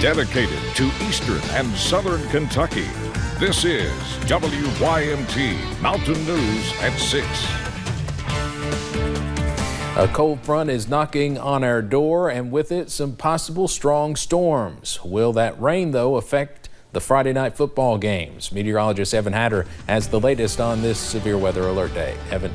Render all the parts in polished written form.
dedicated to Eastern and Southern Kentucky. This is WYMT Mountain News at 6. A cold front is knocking on our door, and with it, some possible strong storms. Will that rain, though, affect the Friday night football games? Meteorologist Evan Hatter has the latest on this severe weather alert day. Evan.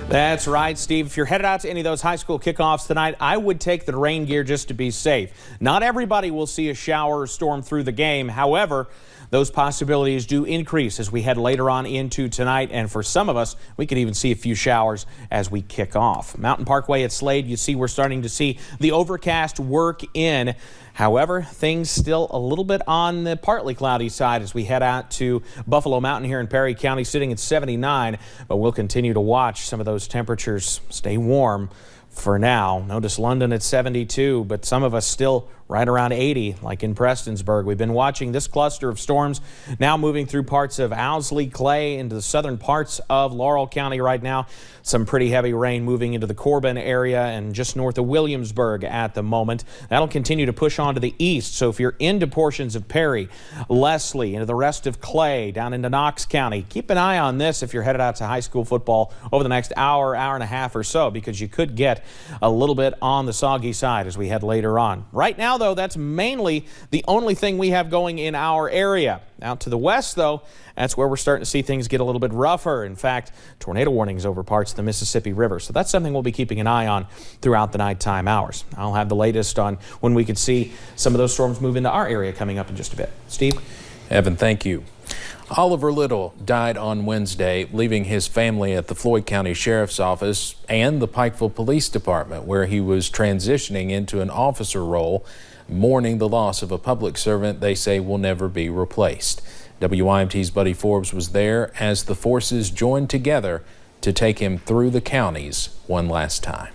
That's right, Steve. If you're headed out to any of those high school kickoffs tonight, I would take the rain gear just to be safe. Not everybody will see a shower or storm through the game. However, those possibilities do increase as we head later on into tonight, and for some of us, we could even see a few showers as we kick off. Mountain Parkway at Slade, you see we're starting to see the overcast work in. However, things still a little bit on the partly cloudy side as we head out to Buffalo Mountain here in Perry County, sitting at 79, but we'll continue to watch some of those temperatures stay warm for now. Notice London at 72, but some of us still right around 80, like in Prestonsburg. We've been watching this cluster of storms now moving through parts of Owsley, Clay, into the southern parts of Laurel County right now. Some pretty heavy rain moving into the Corbin area and just north of Williamsburg at the moment. That'll continue to push on to the east. So if you're into portions of Perry, Leslie, into the rest of Clay, down into Knox County, keep an eye on this if you're headed out to high school football over the next hour, hour and a half or so, because you could get a little bit on the soggy side as we head later on. Right now, though, that's mainly the only thing we have going in our area. Out to the west, though, that's where we're starting to see things get a little bit rougher. In fact, tornado warnings over parts of the Mississippi River. So that's something we'll be keeping an eye on throughout the nighttime hours. I'll have the latest on when we could see some of those storms move into our area coming up in just a bit. Steve? Evan, thank you. Oliver Little died on Wednesday, leaving his family at the Floyd County Sheriff's Office and the Pikeville Police Department, where he was transitioning into an officer role, mourning the loss of a public servant they say will never be replaced. WYMT's Buddy Forbes was there as the forces joined together to take him through the counties one last time.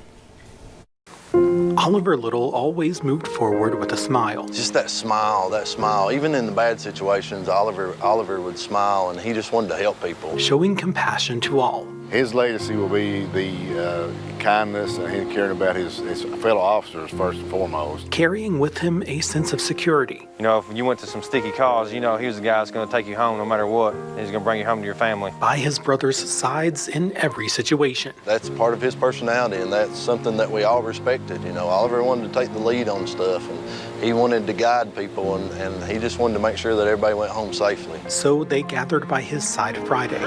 Oliver Little always moved forward with a smile. Just that smile. Even in the bad situations, Oliver would smile, and he just wanted to help people. Showing compassion to all. His legacy will be the kindness and him caring about his fellow officers first and foremost. Carrying with him a sense of security. You know, if you went to some sticky calls, you know he was the guy that's going to take you home no matter what. He's going to bring you home to your family. By his brother's sides in every situation. That's part of his personality, and that's something that we all respected. You know, Oliver wanted to take the lead on stuff, and he wanted to guide people, and he just wanted to make sure that everybody went home safely. So they gathered by his side Friday,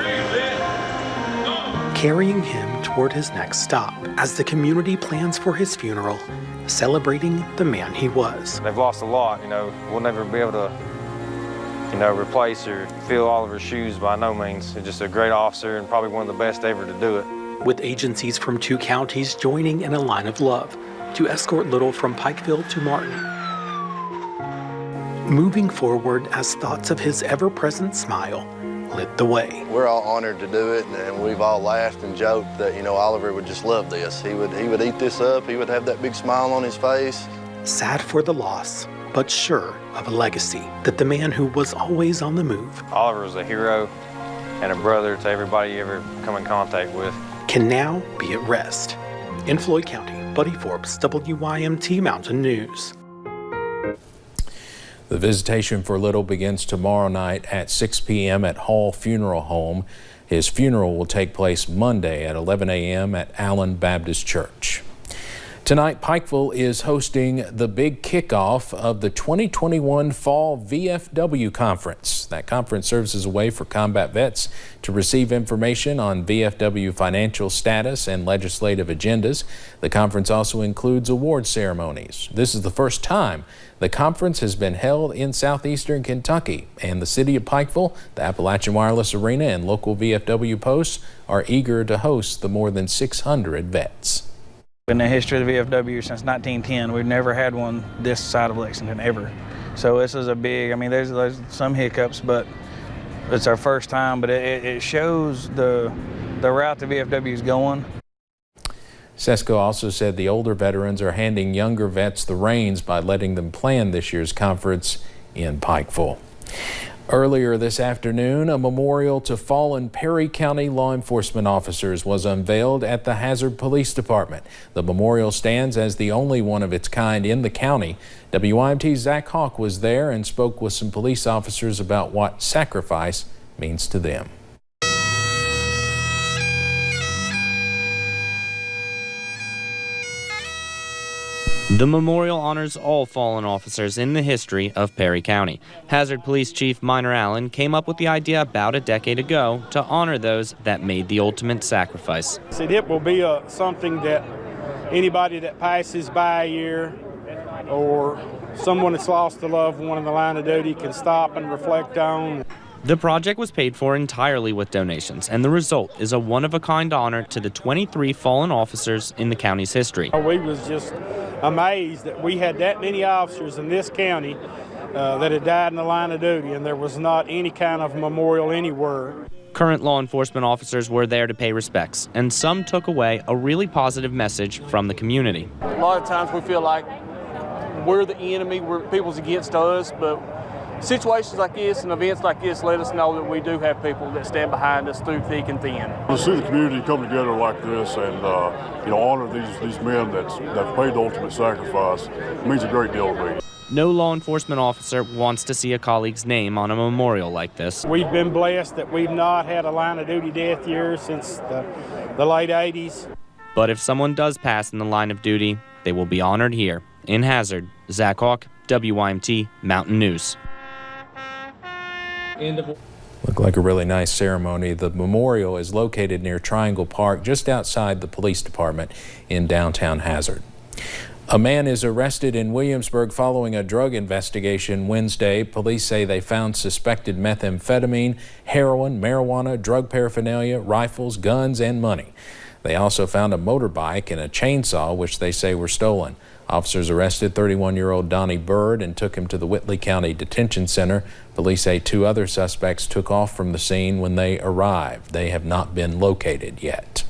carrying him toward his next stop as the community plans for his funeral, celebrating the man he was. They've lost a lot, you know. We'll never be able to, you know, replace or fill Oliver's shoes by no means. He's just a great officer and probably one of the best ever to do it. With agencies from 2 counties joining in a line of love to escort Little from Pikeville to Martin. Moving forward as thoughts of his ever-present smile lit the way. We're all honored to do it, and we've all laughed and joked that, you know, Oliver would just love this. He would eat this up. He would have that big smile on his face. Sad for the loss, but sure of a legacy that the man who was always on the move. Oliver was a hero and a brother to everybody you ever come in contact with. Can now be at rest. In Floyd County, Buddy Forbes, WYMT Mountain News. The visitation for Little begins tomorrow night at 6 p.m. at Hall Funeral Home. His funeral will take place Monday at 11 a.m. at Allen Baptist Church. Tonight, Pikeville is hosting the big kickoff of the 2021 Fall VFW Conference. That conference serves as a way for combat vets to receive information on VFW financial status and legislative agendas. The conference also includes award ceremonies. This is the first time the conference has been held in southeastern Kentucky, and the city of Pikeville, the Appalachian Wireless Arena, and local VFW posts are eager to host the more than 600 vets. In the history of the VFW since 1910, we've never had one this side of Lexington ever. So this is a big, I mean, there's some hiccups, but it's our first time, but it shows the route the VFW is going. Sesko also said the older veterans are handing younger vets the reins by letting them plan this year's conference in Pikeville. Earlier this afternoon, a memorial to fallen Perry County law enforcement officers was unveiled at the Hazard Police Department. The memorial stands as the only one of its kind in the county. WYMT's Zach Hawk was there and spoke with some police officers about what sacrifice means to them. The memorial honors all fallen officers in the history of Perry County. Hazard Police Chief Minor Allen came up with the idea about a decade ago to honor those that made the ultimate sacrifice. It will be something that anybody that passes by here or someone that's lost a loved one in the line of duty can stop and reflect on. The project was paid for entirely with donations, and the result is a one-of-a-kind honor to the 23 fallen officers in the county's history. We was just amazed that we had that many officers in this county that had died in the line of duty, and there was not any kind of memorial anywhere. Current law enforcement officers were there to pay respects, and some took away a really positive message from the community. A lot of times we feel like we're the enemy, people's against us, but situations like this and events like this let us know that we do have people that stand behind us through thick and thin. To see the community come together like this and honor these men that paid the ultimate sacrifice means a great deal to me. No law enforcement officer wants to see a colleague's name on a memorial like this. We've been blessed that we've not had a line of duty death year since the late 80s. But if someone does pass in the line of duty, they will be honored here in Hazard. Zach Hawk, WYMT Mountain News. Looked like a really nice ceremony. The memorial is located near Triangle Park, just outside the police department in downtown Hazard. A man is arrested in Williamsburg following a drug investigation Wednesday. Police say they found suspected methamphetamine, heroin, marijuana, drug paraphernalia, rifles, guns, and money. They also found a motorbike and a chainsaw, which they say were stolen. Officers arrested 31-year-old Donnie Bird and took him to the Whitley County Detention Center. Police say 2 other suspects took off from the scene when they arrived. They have not been located yet.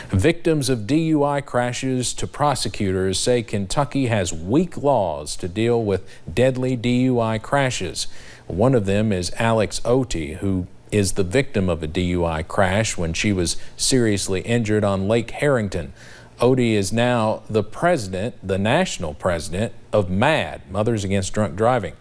Victims of DUI crashes to prosecutors say Kentucky has weak laws to deal with deadly DUI crashes. One of them is Alex Oti, who is the victim of a DUI crash when she was seriously injured on Lake Harrington. Odie is now the national president of MAD, Mothers Against Drunk Driving.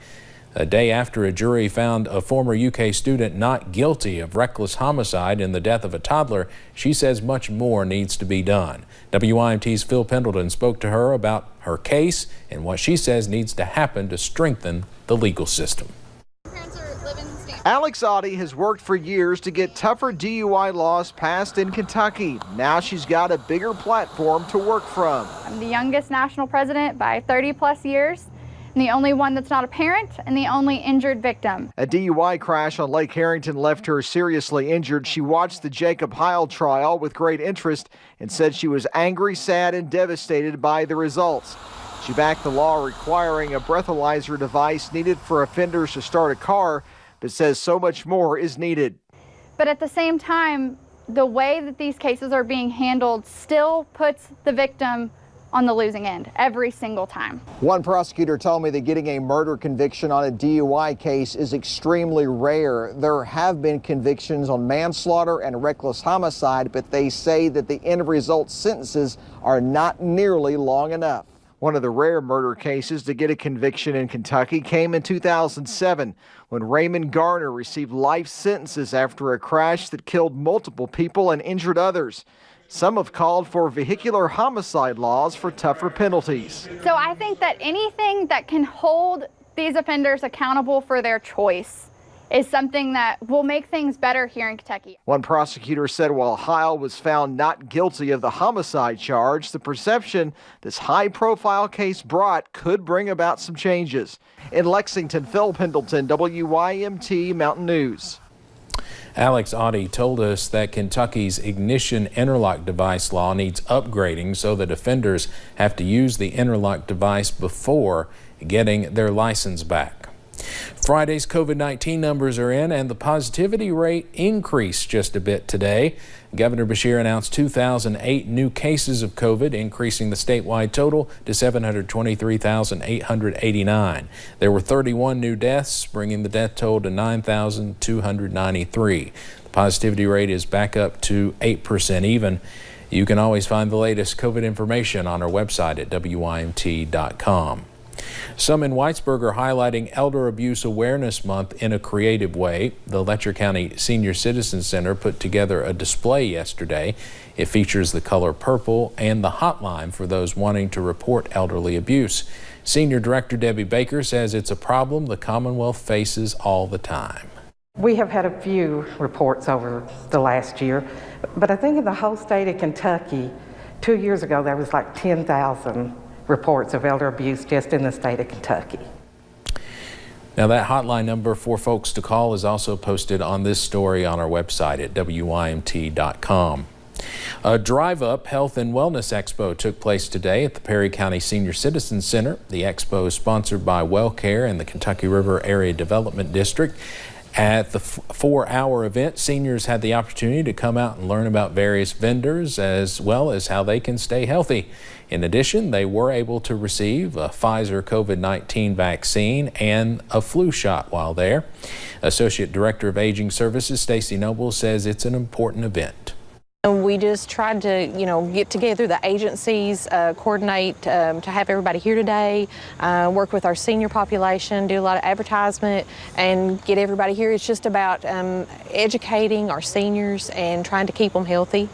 A day after a jury found a former UK student not guilty of reckless homicide in the death of a toddler, she says much more needs to be done. WYMT's Phil Pendleton spoke to her about her case and what she says needs to happen to strengthen the legal system. Alex Oddie has worked for years to get tougher DUI laws passed in Kentucky. Now she's got a bigger platform to work from. I'm the youngest national president by 30+ years, and the only one that's not a parent and the only injured victim. A DUI crash on Lake Harrington left her seriously injured. She watched the Jacob Heil trial with great interest and said she was angry, sad, and devastated by the results. She backed the law requiring a breathalyzer device needed for offenders to start a car, but says so much more is needed. But at the same time, the way that these cases are being handled still puts the victim on the losing end every single time. One prosecutor told me that getting a murder conviction on a DUI case is extremely rare. There have been convictions on manslaughter and reckless homicide, but they say that the end result sentences are not nearly long enough. One of the rare murder cases to get a conviction in Kentucky came in 2007 when Raymond Garner received life sentences after a crash that killed multiple people and injured others. Some have called for vehicular homicide laws for tougher penalties. So I think that anything that can hold these offenders accountable for their choice is something that will make things better here in Kentucky. One prosecutor said while Heil was found not guilty of the homicide charge, the perception this high-profile case brought could bring about some changes. In Lexington, Phil Pendleton, WYMT Mountain News. Alex Oddie told us that Kentucky's ignition interlock device law needs upgrading so that offenders have to use the interlock device before getting their license back. Friday's COVID-19 numbers are in, and the positivity rate increased just a bit today. Governor Beshear announced 2,008 new cases of COVID, increasing the statewide total to 723,889. There were 31 new deaths, bringing the death toll to 9,293. The positivity rate is back up to 8% even. You can always find the latest COVID information on our website at WYMT.com. Some in Whitesburg are highlighting Elder Abuse Awareness Month in a creative way. The Letcher County Senior Citizen Center put together a display yesterday. It features the color purple and the hotline for those wanting to report elderly abuse. Senior Director Debbie Baker says it's a problem the Commonwealth faces all the time. We have had a few reports over the last year, but I think in the whole state of Kentucky, 2 years ago there was like 10,000 reports of elder abuse just in the state of Kentucky. Now that hotline number for folks to call is also posted on this story on our website at WYMT.com. A drive-up health and wellness expo took place today at the Perry County Senior Citizen Center. The expo is sponsored by WellCare and the Kentucky River Area Development District. At the 4-hour event, seniors had the opportunity to come out and learn about various vendors as well as how they can stay healthy. In addition, they were able to receive a Pfizer COVID-19 vaccine and a flu shot while there. Associate Director of Aging Services, Stacy Noble, says it's an important event. We just tried to, get together the agencies, coordinate to have everybody here today, work with our senior population, do a lot of advertisement, and get everybody here. It's just about educating our seniors and trying to keep them healthy.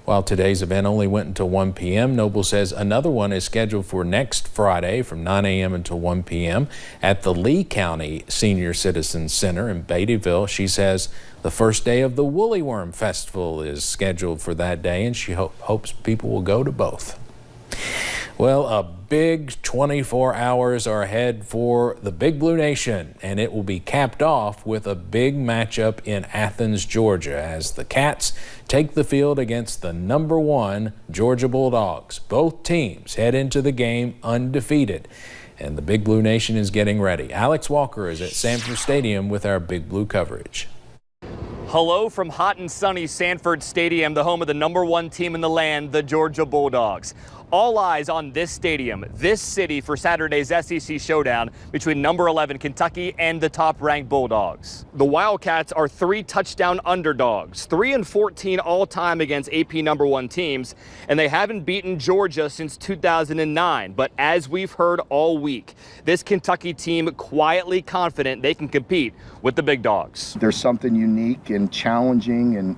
While today's event only went until 1 p.m., Noble says another one is scheduled for next Friday from 9 a.m. until 1 p.m. at the Lee County Senior Citizen Center in Beattyville. She says the first day of the Woolly Worm Festival is scheduled for that day, and she hopes people will go to both. Well, a big 24 hours are ahead for the Big Blue Nation, and it will be capped off with a big matchup in Athens, Georgia, as the Cats take the field against the #1 Georgia Bulldogs. Both teams head into the game undefeated, and the Big Blue Nation is getting ready. Alex Walker is at Sanford Stadium with our Big Blue coverage. Hello from hot and sunny Sanford Stadium, the home of the #1 team in the land, the Georgia Bulldogs. All eyes on this stadium, this city, for Saturday's SEC showdown between #11 Kentucky and the top-ranked Bulldogs. The Wildcats are 3-touchdown underdogs, 3-14 all-time against AP #1 teams, and they haven't beaten Georgia since 2009. But as we've heard all week, this Kentucky team quietly confident they can compete with the big dogs. There's something unique and challenging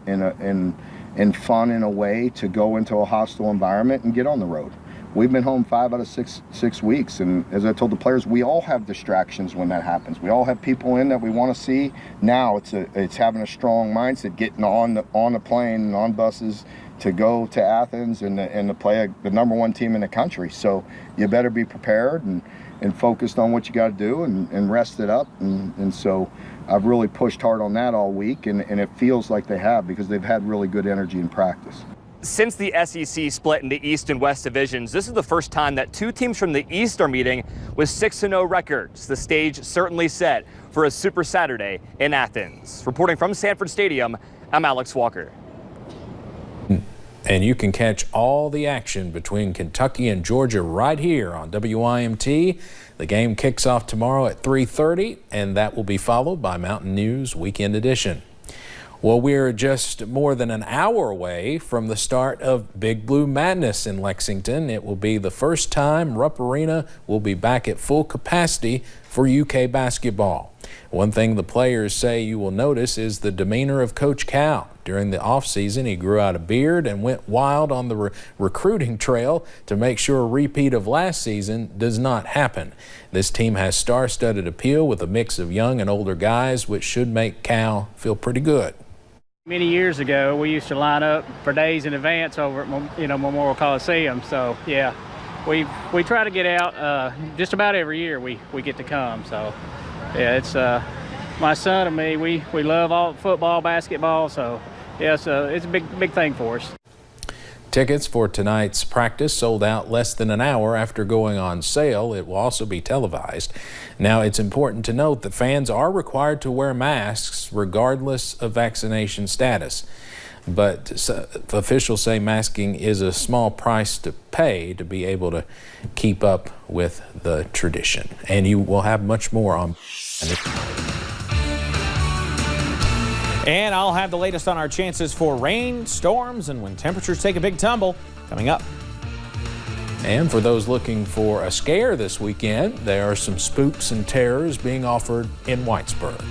and fun in a way to go into a hostile environment and get on the road. We've been home 5 out of 6 weeks, and as I told the players, we all have distractions when that happens. We all have people in that we want to see. Now it's having a strong mindset, getting on the plane and on buses to go to Athens and to play the #1 team in the country. So you better be prepared and focused on what you got to do and rest it up. And so I've really pushed hard on that all week, and it feels like they have because they've had really good energy in practice. Since the SEC split into East and West divisions, this is the first time that two teams from the East are meeting with 6-0 records. The stage certainly set for a Super Saturday in Athens. Reporting from Sanford Stadium, I'm Alex Walker. And you can catch all the action between Kentucky and Georgia right here on WYMT. The game kicks off tomorrow at 3:30, and that will be followed by Mountain News Weekend Edition. Well, we're just more than an hour away from the start of Big Blue Madness in Lexington. It will be the first time Rupp Arena will be back at full capacity for UK basketball. One thing the players say you will notice is the demeanor of Coach Cal. During the offseason, he grew out a beard and went wild on the recruiting trail to make sure a repeat of last season does not happen. This team has star-studded appeal with a mix of young and older guys, which should make Cal feel pretty good. Many years ago, we used to line up for days in advance over at Memorial Coliseum. So yeah, we try to get out just about every year. We get to come. So yeah, it's my son and me. We love all football, basketball. So yeah, it's a big thing for us. Tickets for tonight's practice sold out less than an hour after going on sale. It will also be televised. Now, it's important to note that fans are required to wear masks regardless of vaccination status. But officials say masking is a small price to pay to be able to keep up with the tradition. And you will have much more on. And I'll have the latest on our chances for rain, storms, and when temperatures take a big tumble coming up. And for those looking for a scare this weekend, there are some spooks and terrors being offered in Whitesburg.